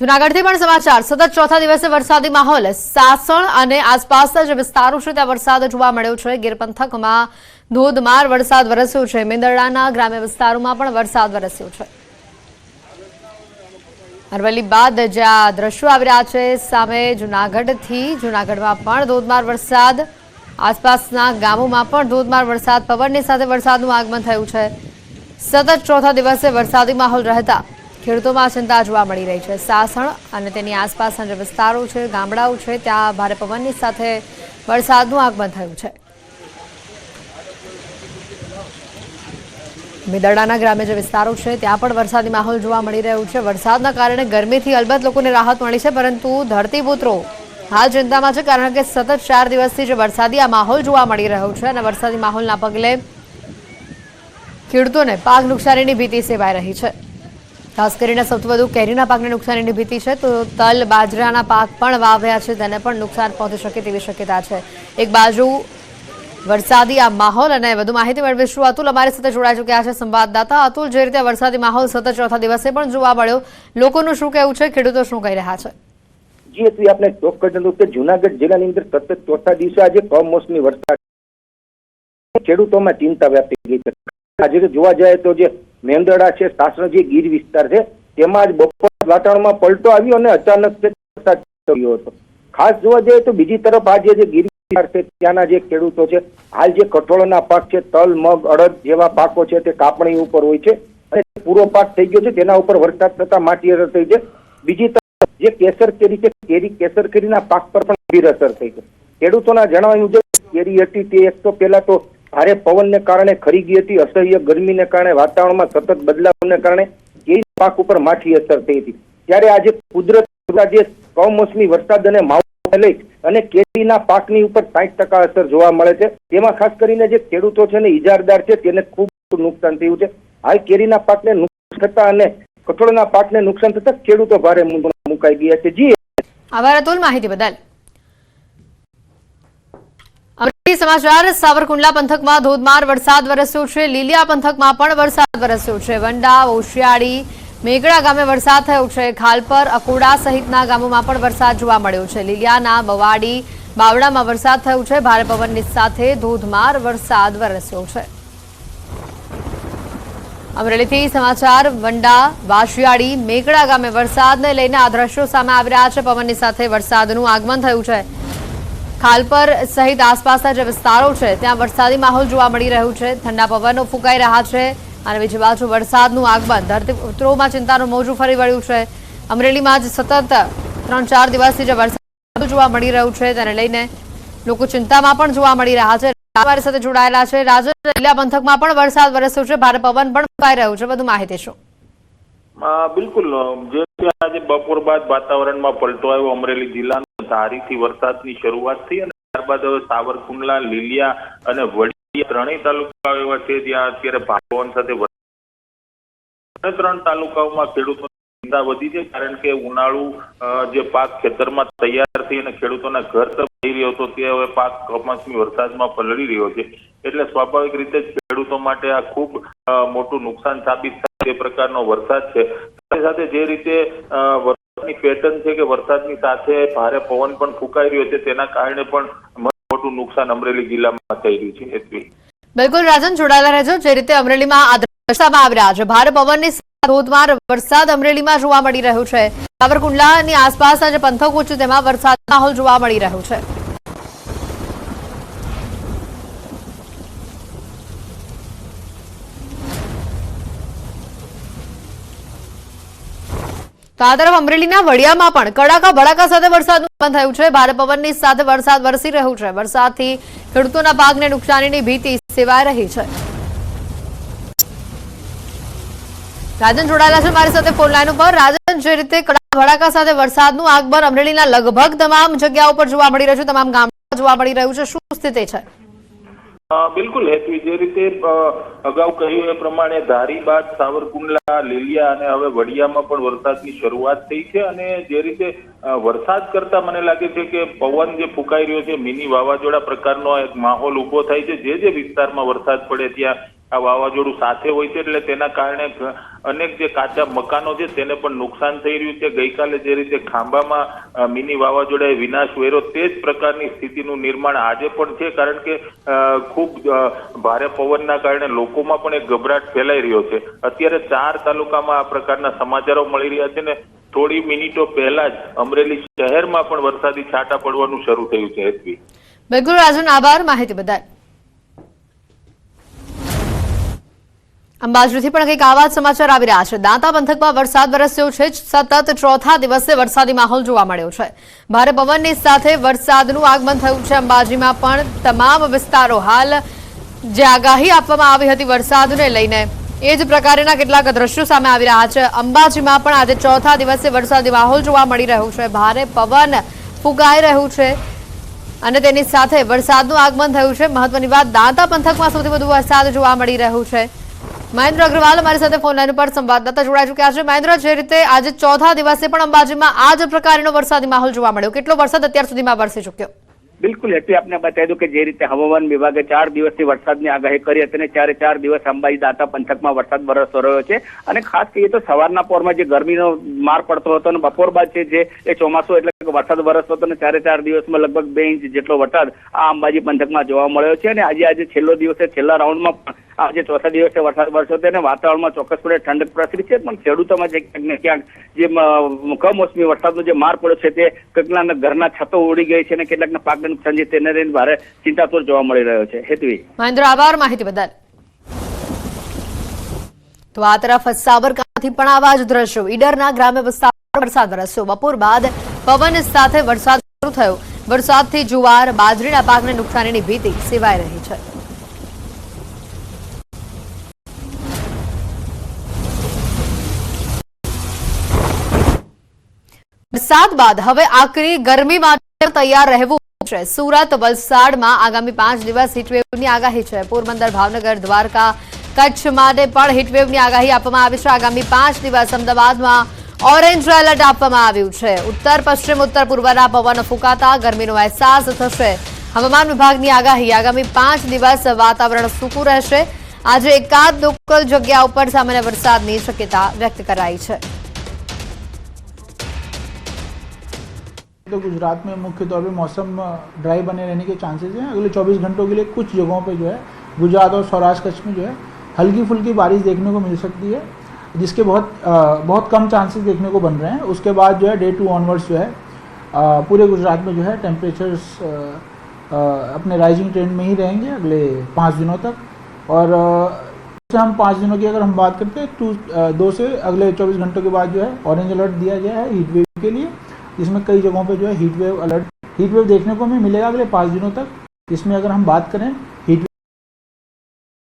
જૂનાગઢથી પણ સમાચાર સતત ચોથા દિવસે વરસાદી માહોલ સાસણ અને આસપાસના જે વિસ્તારો છે ત્યાં વરસાદ જોવા મળ્યો છે। ગીર પંથકમાં ધોધમાર વરસાદ વરસ્યો છે। મેંદરડાના ગ્રામ્ય વિસ્તારોમાં પણ વરસાદ વરસ્યો છે। અરવલ્લી બાદ જ્યાં દ્રશ્યો આવી રહ્યા છે સામે જૂનાગઢમાં પણ ધોધમાર વરસાદ, આસપાસના ગામોમાં પણ ધોધમાર વરસાદ, પવનની સાથે વરસાદનું આગમન થયું છે। સતત ચોથા દિવસે વરસાદી માહોલ રહેતા ખેડૂતોમાં ચિંતા જોવા મળી રહી છે। સાસણ અને તેની આસપાસના જે વિસ્તારો છે, ગામડાઓ છે, ત્યાં ભારે પવનની સાથે વરસાદનું આગમન થયું છે। મેંદરડાના ગ્રામ્ય જે વિસ્તારો છે ત્યાં પણ વરસાદી માહોલ જોવા મળી રહ્યો છે। વરસાદના કારણે ગરમીથી અલબત્ત લોકોને રાહત મળી છે, પરંતુ ધરતીપુત્રો હાલ ચિંતામાં છે, કારણ કે સતત 4 દિવસથી જે વરસાદી આ માહોલ જોવા મળી રહ્યો છે અને વરસાદી માહોલના પગલે ખેડૂતોને પાક નુકસાનીની ભીતિ સેવાઈ રહી છે। ખાસ કરીને સૌથી વધુ કેરીના પાકને નુકસાનીની ભીતિ છે, તો તલ, બાજરાના પાક પણ વાવ્યા છે તેને પણ નુકસાન પહોંચી શકે તેવી શક્યતા છે। એક બાજુ વરસાદી આ માહોલ અને વધુ માહિતી મેળવીશું। અતુલ અમારી સાથે જોડાઈ ચૂક્યા છે, સંવાદદાતા। અતુલ, જે રીતે વરસાદી માહોલ સતત ચોથા દિવસે પણ જોવા મળ્યો, લોકોનું શું કહેવું છે, ખેડૂતો શું કહી રહ્યા છે? જી એટલે આપણે ચોક્કસ જણાવ્યું કે જૂનાગઢ જિલ્લાની અંદર સતત ચોથા દિવસે આજે કમોસમી વરસાદ ખેડૂતોમાં ચિંતા વ્યાપી ગઈ છે। આજે જોવા જાય તો જે મેંદરડા છે, સાસણ જે ગીર વિસ્તાર છે, તેમાં જ બપોર વાતાવરણમાં પલટો આવ્યો અને અચાનક વરસાદ થયો હતો। ખાસ જોવા જઈએ તો બીજી તરફ આજે જે ગીર વિસ્તાર છે ત્યાંના જે ખેડૂતો છે, હાલ જે કઠોળના પાક છે, તલ, મગ, અડદ જેવા પાકો છે તે કાપણી ઉપર હોય છે અને પૂરો પાક થઈ ગયો છે, તેના ઉપર વરસાદ થતા માટી અસર થઈ છે। બીજી તરફ જે કેસર કેરી છે, કેસર કેરીના પાક પર પણ ગંભીર અસર થઈ છે। ખેડૂતોના જણાવ્યા મુજબ કેરી હતી તે એક તો પહેલા તો ભારે પવનને કારણે ખરી ગઈ હતી, અસહ્ય ગરમીને કારણે, વાતાવરણમાં સતત બદલાવને કારણે કેરી પાક ઉપર માઠી અસર થઈ હતી। ત્યારે આજે કુદરત જે કમોસમી વરસાદ અને માવઠાને લઈ અને કેરીના પાકની ઉપર 60% અસર જોવા મળે છે। તેમાં ખાસ કરીને જે ખેડૂતો છે ને ઈજારદાર છે તેને ખૂબ નુકસાન થયું છે। હાલ કેરીના પાકને નુકસાન થતા અને કઠોળના પાકને નુકસાન થતા ખેડૂતો ભારે મુકાઈ ગયા છે। જી આભાર અતુલ, માહિતી બદલ। સમાચાર સાવરકુંડલા પંથકમાં ધોધમાર વરસાદ વરસ્યો છે। લીલિયા પંથકમાં પણ વરસાદ વરસ્યો છે। વંડા, ઓશિયાળી, મેઘડા ગામે વરસાદ થયો છે। ખાલપર, અકોડા સહિતના ગામોમાં પણ વરસાદ જોવા મળ્યો છે। લીલિયાના બવાડી, બાવડામાં વરસાદ થયો છે। ભારે પવનની સાથે ધોધમાર વરસાદ વરસ્યો છે। અમરેલીથી સમાચાર વંડા, વાશિયાળી, મેઘડા ગામે વરસાદને લઈને આ દ્રશ્યો સામે આવી રહ્યા છે। પવનની સાથે વરસાદનું આગમન થયું છે। ખાલપર સહિત આસપાસના જે વિસ્તારો છે ત્યાં વરસાદી માહોલ જોવા મળી રહ્યું છે। ઠંડા પવનો ફૂંકાઈ રહ્યા છે અને બીજી બાજુ વરસાદનું આગમન ધરતીપુત્રોમાં ચિંતાનું મોજું ફરી વળ્યું છે। અમરેલીમાં જ સતત 3-4 દિવસથી જે વરસાદ જોવા મળી રહ્યું છે તેને લઈને લોકો ચિંતામાં પણ જોવા મળી રહ્યા છે। અમારી સાથે જોડાયેલા છે રાજન, લીલિયા પંથકમાં પણ વરસાદ વરસ્યો છે, ભારે પવન પણ ફૂંકાઈ રહ્યું છે, વધુ માહિતી શું? બિલકુલ, જે આજે બપોર બાદ વાતાવરણમાં પલટો આવ્યો। અમરેલી જિલ્લાના ધારીથી વરસાદની શરૂઆત થઈ અને ત્યારબાદ હવે સાવરકુંડલા, લીલિયા અને વડિયા ત્રણેય તાલુકાઓ એવા છે જ્યાં અત્યારે ભારે પવન સાથે 3 તાલુકાઓમાં ખેડૂતોની ચિંતા વધી છે, કારણ કે ઉનાળુ જે પાક ખેતરમાં તૈયાર થઈ અને ખેડૂતોના ઘર તરફ જઈ રહ્યો હતો તે હવે પાક કમોસમી વરસાદમાં પલળી રહ્યો છે, એટલે સ્વાભાવિક રીતે જ ખેડૂતો માટે આ ખૂબ મોટું નુકસાન સાબિત થાય તે પ્રકારનો વરસાદ છે। સાથે સાથે જે રીતે વરસાદની પેટર્ન છે કે વરસાદની સાથે ભારે પવન પણ ફૂંકાઈ રહ્યો છે, તેના કારણે પણ મોટું નુકસાન અમરેલી જિલ્લામાં થઈ રહ્યું છે। બિલકુલ રાજન, જોડાયેલા રહેજો। જે રીતે અમરેલીમાં આ દ્રશ્યમાં આવી રહ્યા છે, ભારે પવનની સાથે ધોધમાર વરસાદ અમરેલીમાં જોવા મળી રહ્યો છે। સાવરકુંડલાની આસપાસના જે પંથકો છે તેમાં વરસાદનો માહોલ જોવા મળી રહ્યો છે। તો આ તરફ અમરેલીના વડિયામાં પણ કડાકા ભડાકા સાથે વરસાદનું આગમન થયું છે। ભારે પવનની સાથે વરસાદ વરસી રહ્યો છે। વરસાદથી ખેડૂતોના પાકને નુકસાનીની ભીતિ સેવાઈ રહી છે। રાજન જોડાયેલા છે મારી સાથે ફોન લાઈન ઉપર। રાજન, જે રીતે કડાકા ભડાકા સાથે વરસાદનું આગમન અમરેલીના લગભગ તમામ જગ્યાઓ પર જોવા મળી રહ્યું છે, તમામ ગામડામાં જોવા મળી રહ્યું છે, શું સ્થિતિ છે? બિલકુલ હેતવી, જે રીતે અગાઉ કહ્યું એ પ્રમાણે ધારી બાદ સાવરકુંડલા, લીલિયા અને હવે વડિયામાં પણ વરસાદની શરૂઆત થઈ છે અને જે રીતે વરસાદ કરતા મને લાગે છે કે પવન જે ફૂંકાઈ રહ્યો છે, મિની વાવાઝોડા પ્રકારનો એક માહોલ ઉભો થાય છે। જે વિસ્તારમાં વરસાદ પડે ત્યાં આ વાવાઝોડું સાથે હોય છે એટલે તેના કારણે અનેક જે કાચા મકાનો છે તેને પણ નુકસાન થઈ રહ્યું છે. ગઈકાલે જે રીતે ખાંભામાં મિની વાવાઝોડાએ વિનાશ વેરો તે જ પ્રકારની સ્થિતિનું નિર્માણ આજે પણ છે, કારણ કે ખૂબ ભારે પવનના કારણે લોકોમાં પણ એક ગભરાટ ફેલાઈ રહ્યો છે. અત્યારે 4 તાલુકામાં આ પ્રકારના સમાચારો મળી રહ્યા છે ને થોડી મિનિટો પહેલા જ અમરેલી શહેરમાં પણ વરસાદી છાંટા પડવાનું શરૂ થયું છે. હેતવી, બિલકુલ રાજન, આભાર માહિતી બદલ. અંબાજીથી પણ કંઈક આવા સમાચાર આવી રહ્યા છે. દાંતા પંથકમાં વરસાદ વરસ્યો છે. સતત ચોથા દિવસે વરસાદી માહોલ જોવા મળ્યો છે. ભારે પવનની સાથે વરસાદનું આગમન થયું છે. અંબાજીમાં પણ તમામ વિસ્તારો હાલ જે આગાહી આપવામાં આવી હતી વરસાદને લઈને એ જ પ્રકારના કેટલાક દ્રશ્યો સામે આવી રહ્યા છે. અંબાજીમાં પણ આજે ચોથા દિવસે વરસાદી માહોલ જોવા મળી રહ્યો છે. ભારે પવન ફૂંકાઈ રહ્યું છે અને તેની સાથે વરસાદનું આગમન થયું છે. મહત્વની વાત, દાંતા પંથકમાં સૌથી વધુ વરસાદ જોવા મળી રહ્યો છે. મહેન્દ્ર અગ્રવાલ અમારી સાથે ફોન લાઈન પર સંવાદદાતા જોડાઈ ચૂક્યા છે. મહેન્દ્ર, જે રીતે આજે ચોથા દિવસે પણ અંબાજીમાં આ જ પ્રકારનો વરસાદી માહોલ જોવા મળ્યો, કેટલો વરસાદ અત્યાર સુધીમાં વરસી ચૂક્યો? બિલકુલ, એટલે આપને બતાવી દઉં કે જે રીતે હવામાન વિભાગે 4 દિવસથી વરસાદની આગાહી કરી હતી અને 4 દિવસ અંબાજી દાંતા પંથકમાં વરસાદ વરસતો રહ્યો છે. અને ખાસ કહીએ તો સવારના પોરમાં જે ગરમીનો માર પડતો હતો અને બપોર બાદ છે જે એ ચોમાસું એટલે કે વરસાદ વરસતો હતો અને 4 દિવસમાં લગભગ 2 ઇંચ જેટલો વરસાદ આ અંબાજી પંથકમાં જોવા મળ્યો છે. અને આજે છેલ્લો દિવસે છેલ્લા રાઉન્ડમાં પણ આજે ચોથા દિવસે વરસાદ વરસ્યો હતો અને વાતાવરણમાં ચોક્કસપણે ઠંડક પ્રસરી છે. પણ ખેડૂતોમાં જે ક્યાંક ને ક્યાંક જે કમોસમી વરસાદનો જે માર પડ્યો છે તે કેટલાકના ઘરના છતો ઉડી ગઈ છે અને કેટલાકના પાકને નુકસાન છે તેને લઈને ભારે ચિંતાતુર જોવા મળી રહ્યો છે. હેતવી, મહેન્દ્ર, આભાર માહિતી બદલ. તો આ તરફ સાબરકાંઠાથી પણ આવા જ દ્રશ્યો. ઈડરના ગ્રામ્ય વિસ્તારમાં વરસાદ વરસ્યો. બપોર બાદ પવન સાથે વરસાદ શરૂ થયો. વરસાદથી જુવાર, બાજરીના પાકને નુકસાનીની ભીતિ સેવાઈ રહી છે. વરસાદ બાદ હવે આકરી ગરમી માટે તૈયાર રહેવું છે. સુરત, વલસાડમાં આગામી 5 દિવસ હીટવેવની આગાહી છે. પોરબંદર, ભાવનગર, દ્વારકા, કચ્છ માટે પણ હીટવેવની આગાહી આપવામાં આવી છે. આગામી 5 દિવસ અમદાવાદમાં ઓરેન્જ એલર્ટ આપવામાં આવ્યું છે. ઉત્તર પશ્ચિમ, ઉત્તર પૂર્વના પવન ફૂંકાતા ગરમીનો અહેસાસ થશે. હવામાન વિભાગની આગાહી, આગામી 5 દિવસ વાતાવરણ સૂકું રહેશે. આજે એકાદ લોકલ જગ્યા ઉપર સામાન્ય વરસાદની શક્યતા વ્યક્ત કરાઈ છે. तो गुजरात में मुख्य तौर पे मौसम ड्राई बने रहने के चांसेस हैं. अगले 24 घंटों के लिए कुछ जगहों पे जो है गुजरात और सौराष्ट्र कच्छ में जो है हल्की फुल्की बारिश देखने को मिल सकती है, जिसके बहुत कम चांसेस देखने को बन रहे हैं. उसके बाद जो है डे 2 ऑनवर्ड्स जो है पूरे गुजरात में जो है टेम्परेचर्स अपने राइजिंग ट्रेंड में ही रहेंगे अगले 5 दिनों तक. और हम 5 दिनों की अगर हम बात करते हैं 2 से अगले 24 घंटों के बाद जो है ऑरेंज अलर्ट दिया गया है हीट वेव के लिए, जिसमें कई जगहों पे जो है हीट वेव देखने को हमें मिलेगा अगले 5 दिनों तक. इसमें अगर हम बात करें हीट वेव,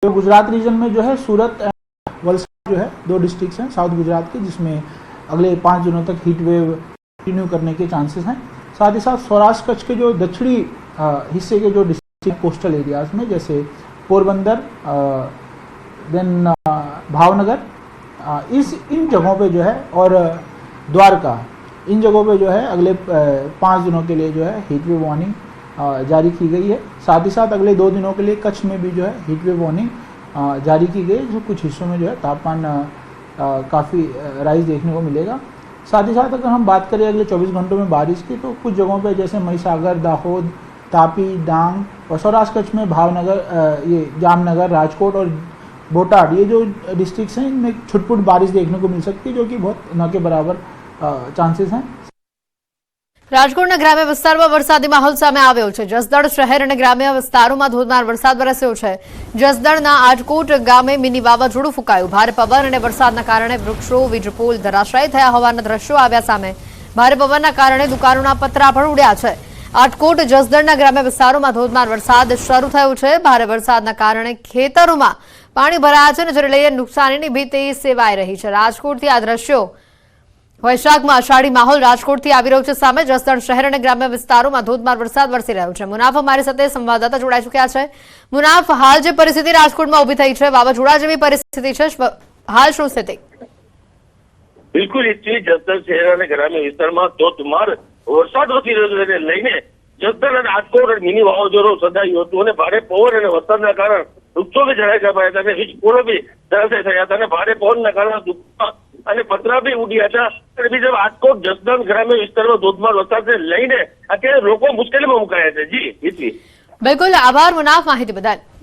तो गुजरात रीजन में जो है सूरत, वलसाड जो है 2 डिस्ट्रिक्ट्स हैं साउथ गुजरात के, जिसमें अगले 5 दिनों तक हीट वेव कंटिन्यू करने के चांसेस हैं. साथ ही साथ सौराष्ट्र कच्छ के जो दक्षिणी हिस्से के जो डिस्ट्रिक्ट कोस्टल एरियाज में जैसे पोरबंदर, देन भावनगर, इन जगहों पे जो है और द्वारका, इन जगहों पे जो है अगले 5 दिनों के लिए जो है हीट वेव वार्निंग जारी की गई है. साथ ही साथ अगले 2 दिनों के लिए कच्छ में भी जो है हीट वेव वार्निंग जारी की गई है, जो कुछ हिस्सों में जो है तापमान काफ़ी राइज देखने को मिलेगा. साथ ही साथ अगर हम बात करें अगले 24 घंटों में बारिश की, तो कुछ जगहों पे जैसे महिसागर, दाहोद, तापी, डांग और सौराष्ट्र कच्छ में भावनगर, ये जामनगर, राजकोट और बोटाड, ये जो डिस्ट्रिक्ट्स हैं इनमें छुटपुट बारिश देखने को मिल सकती है, जो कि बहुत न के बराबर चांसेस हैं. રાજકોટના ગ્રામ્ય વિસ્તારમાં વરસાદી માહોલ સામે આવ્યો છે. જસદણ શહેર અને ગ્રામ્ય વિસ્તારોમાં ધોધમાર વરસાદ વરસ્યો છે. જસદણના આટકોટ ગામે મિની વાવાઝોડું ફૂંકાયું. ભારે પવન અને વરસાદના કારણે વૃક્ષો, વીજપોલ ધરાશાયી થયા હોવાના દ્રશ્યો આવ્યા સામે. ભારે પવનના કારણે દુકાનોના પતરા પણ ઉડ્યા છે. આટકોટ, જસદણના ગ્રામ્ય વિસ્તારોમાં ધોધમાર વરસાદ શરૂ થયો છે. ભારે વરસાદના કારણે ખેતરોમાં પાણી ભરાયા છે અને જેને લઈને નુકસાનીની ભીતિ સેવાઈ રહી છે. રાજકોટથી આ દ્રશ્યો. વૈશાખમાં અષાઢી માહોલ રાજકોટથી આવી રહ્યો છે સામે. જસદણ શહેર અને ગ્રામ્ય વિસ્તારોમાં ધોધમાર વરસાદ વરસી રહ્યો છે. મુનાફ અમારી સાથે સંવાદદાતા જોડાઈ ચૂક્યા છે. મુનાફ, હાલ જે પરિસ્થિતિ રાજકોટમાં ઉભી થઈ છે, વાવાઝોડા જેવી પરિસ્થિતિ છે, હાલ શું સ્થિતિ? બિલકુલ, જસદણ શહેર અને ગ્રામ્ય વિસ્તારમાં ધોધમાર વરસાદ વરસી રહ્યો છે, લઈને જસદણ અને રાજકોટ મિની વાવાઝોડું સર્જાયું હતું અને ભારે પવન અને વરસાદના કારણે વૃક્ષો બી જળાઈ ગયા હતા અને વીજ પોલો બી ધરાશય થયા હતા અને ભારે પવનના કારણે દુકાન અને પતરા બી ઉડ્યા હતા. અને બીજા રાજકોટ જસદણ ગ્રામ્ય વિસ્તારમાં ધોધમાર વરસાદને લઈને અત્યારે લોકો મુશ્કેલીમાં મુકાયા છે. જી હિતવી. બિલકુલ, આભાર મુનાફ માહિતી બદલ.